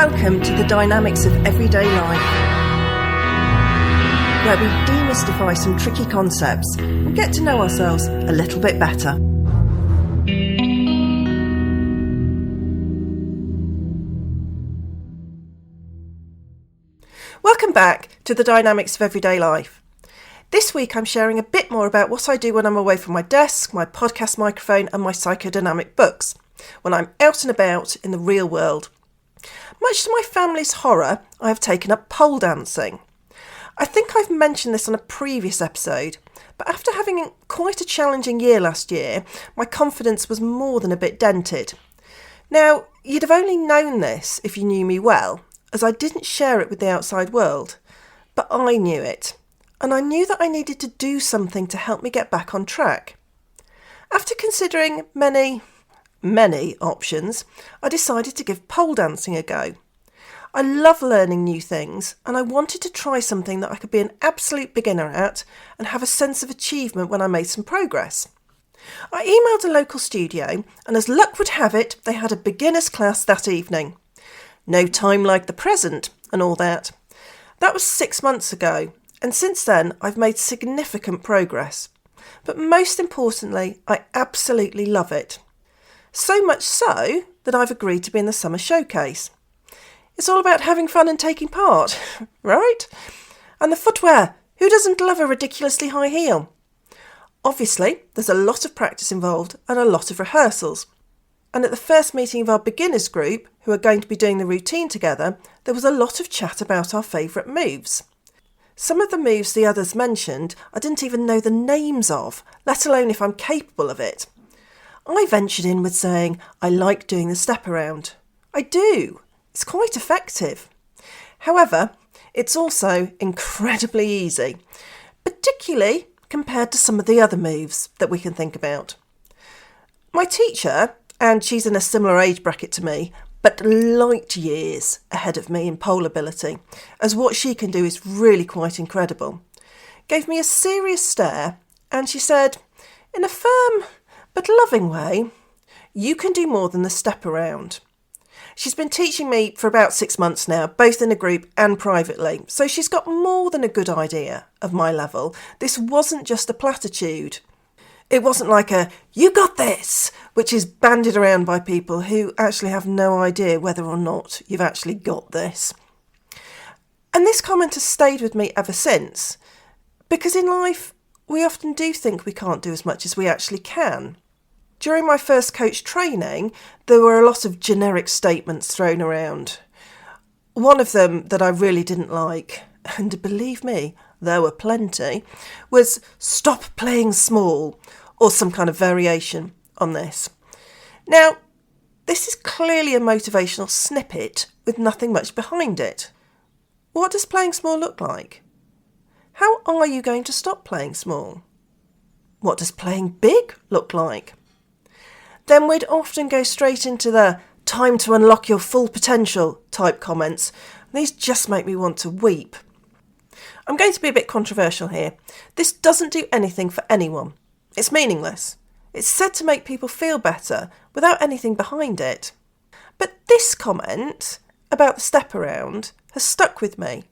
Welcome to the dynamics of everyday life, where we demystify some tricky concepts and get to know ourselves a little bit better. Welcome back to the dynamics of everyday life. This week I'm sharing a bit more about what I do when I'm away from my desk, my podcast microphone and my psychodynamic books, when I'm out and about in the real world. Much to my family's horror, I have taken up pole dancing. I think I've mentioned this on a previous episode, but after having quite a challenging year last year, my confidence was more than a bit dented. Now, you'd have only known this if you knew me well, as I didn't share it with the outside world, but I knew it, and I knew that I needed to do something to help me get back on track. After considering many options, I decided to give pole dancing a go. I love learning new things, and I wanted to try something that I could be an absolute beginner at and have a sense of achievement when I made some progress. I emailed a local studio, and as luck would have it, they had a beginner's class that evening. No time like the present and all that. That was 6 months ago, and since then I've made significant progress. But most importantly, I absolutely love it. So much so that I've agreed to be in the summer showcase. It's all about having fun and taking part, right? And the footwear, who doesn't love a ridiculously high heel? Obviously, there's a lot of practice involved and a lot of rehearsals. And at the first meeting of our beginners group, who are going to be doing the routine together, there was a lot of chat about our favourite moves. Some of the moves the others mentioned, I didn't even know the names of, let alone if I'm capable of it. I ventured in with saying, I like doing the step around. I do. It's quite effective. However, it's also incredibly easy, particularly compared to some of the other moves that we can think about. My teacher, and she's in a similar age bracket to me, but light years ahead of me in pole ability, as what she can do is really quite incredible, gave me a serious stare and she said, in a firm but loving way, you can do more than the step around. She's been teaching me for about 6 months now, both in a group and privately, so she's got more than a good idea of my level. This wasn't just a platitude. It wasn't like a, you got this, which is bandied around by people who actually have no idea whether or not you've actually got this. And this comment has stayed with me ever since, because in life, we often do think we can't do as much as we actually can. During my first coach training, there were a lot of generic statements thrown around. One of them that I really didn't like, and believe me, there were plenty, was stop playing small, or some kind of variation on this. Now, this is clearly a motivational snippet with nothing much behind it. What does playing small look like? How are you going to stop playing small? What does playing big look like? Then we'd often go straight into the time to unlock your full potential type comments. These just make me want to weep. I'm going to be a bit controversial here. This doesn't do anything for anyone. It's meaningless. It's said to make people feel better without anything behind it. But this comment about the step around has stuck with me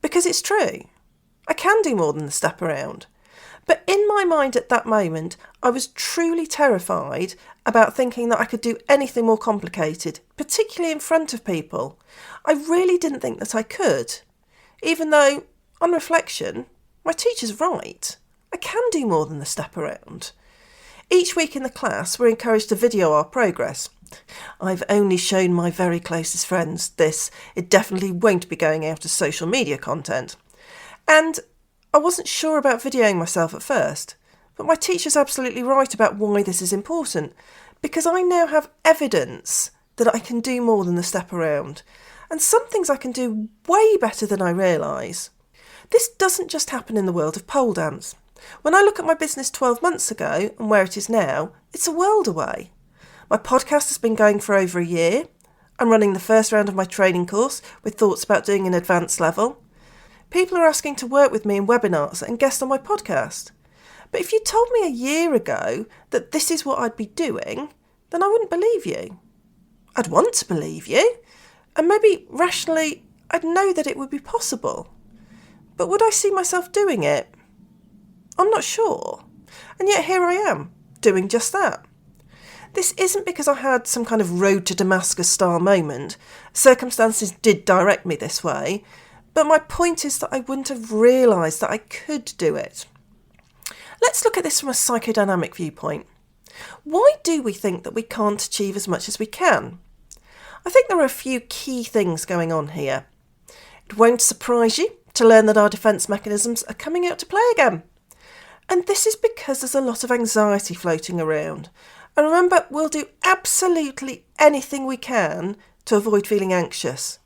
because it's true. I can do more than the step around. But in my mind at that moment, I was truly terrified about thinking that I could do anything more complicated, particularly in front of people. I really didn't think that I could, even though, on reflection, my teacher's right. I can do more than the step around. Each week in the class, we're encouraged to video our progress. I've only shown my very closest friends this. It definitely won't be going out as social media content. And I wasn't sure about videoing myself at first, but my teacher's absolutely right about why this is important, because I now have evidence that I can do more than the step around, and some things I can do way better than I realise. This doesn't just happen in the world of pole dance. When I look at my business 12 months ago and where it is now, it's a world away. My podcast has been going for over a year. I'm running the first round of my training course with thoughts about doing an advanced level. People are asking to work with me in webinars and guest on my podcast. But if you told me a year ago that this is what I'd be doing, then I wouldn't believe you. I'd want to believe you, And maybe rationally, I'd know that it would be possible. But would I see myself doing it? I'm not sure. And yet here I am, doing just that. This isn't because I had some kind of road to Damascus style moment. Circumstances did direct me this way. But my point is that I wouldn't have realised that I could do it. Let's look at this from a psychodynamic viewpoint. Why do we think that we can't achieve as much as we can? I think there are a few key things going on here. It won't surprise you to learn that our defence mechanisms are coming out to play again. And this is because there's a lot of anxiety floating around. And remember, we'll do absolutely anything we can to avoid feeling anxious.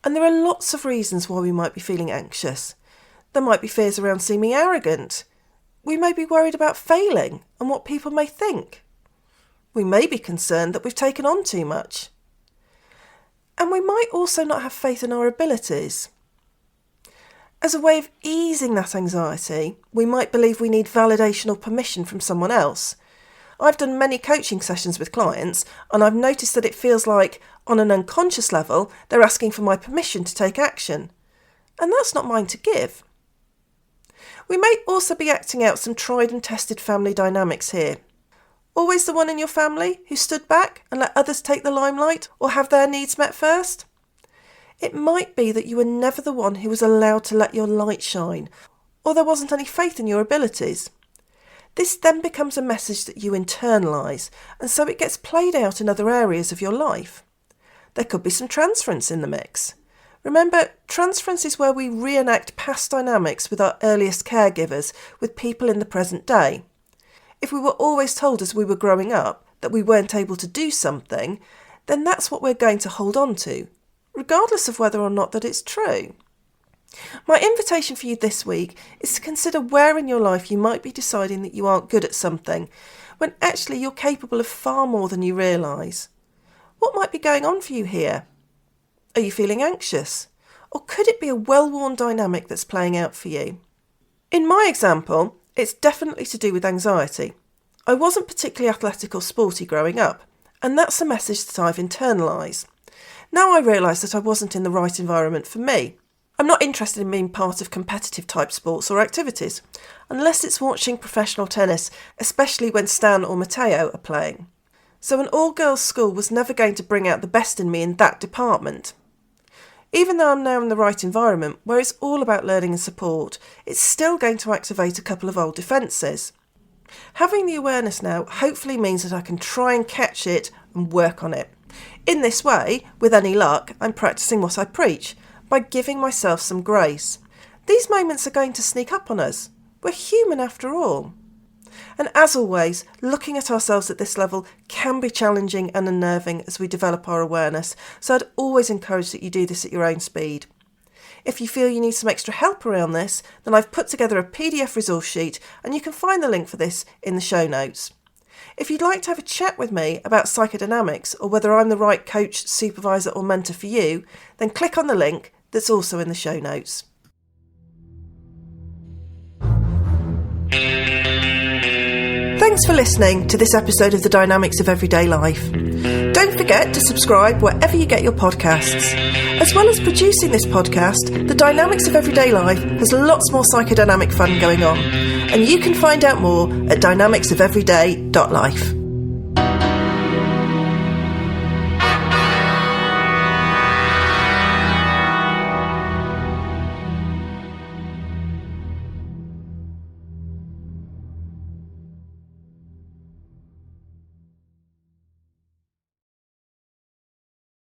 And there are lots of reasons why we might be feeling anxious. There might be fears around seeming arrogant. We may be worried about failing and what people may think. We may be concerned that we've taken on too much. And we might also not have faith in our abilities. As a way of easing that anxiety, we might believe we need validation or permission from someone else. I've done many coaching sessions with clients, and I've noticed that it feels like, on an unconscious level, they're asking for my permission to take action. And that's not mine to give. We may also be acting out some tried and tested family dynamics here. Always the one in your family who stood back and let others take the limelight or have their needs met first? It might be that you were never the one who was allowed to let your light shine, or there wasn't any faith in your abilities. This then becomes a message that you internalise, and so it gets played out in other areas of your life. There could be some transference in the mix. Remember, transference is where we reenact past dynamics with our earliest caregivers, with people in the present day. If we were always told as we were growing up that we weren't able to do something, then that's what we're going to hold on to, regardless of whether or not that it's true. My invitation for you this week is to consider where in your life you might be deciding that you aren't good at something, when actually you're capable of far more than you realise. What might be going on for you here? Are you feeling anxious? Or could it be a well-worn dynamic that's playing out for you? In my example, it's definitely to do with anxiety. I wasn't particularly athletic or sporty growing up, and that's a message that I've internalised. Now I realise that I wasn't in the right environment for me. I'm not interested in being part of competitive type sports or activities, unless it's watching professional tennis, especially when Stan or Matteo are playing. So an all-girls school was never going to bring out the best in me in that department. Even though I'm now in the right environment, where it's all about learning and support, it's still going to activate a couple of old defences. Having the awareness now hopefully means that I can try and catch it and work on it. In this way, with any luck, I'm practising what I preach, by giving myself some grace. These moments are going to sneak up on us. We're human after all. And as always, looking at ourselves at this level can be challenging and unnerving as we develop our awareness, so I'd always encourage that you do this at your own speed. If you feel you need some extra help around this, then I've put together a PDF resource sheet, and you can find the link for this in the show notes. If you'd like to have a chat with me about psychodynamics, or whether I'm the right coach, supervisor or mentor for you, then click on the link that's also in the show notes. Thanks for listening to this episode of The Dynamics of Everyday Life. Don't forget to subscribe wherever you get your podcasts. As well as producing this podcast, The Dynamics of Everyday Life has lots more psychodynamic fun going on, and you can find out more at dynamicsofeveryday.life.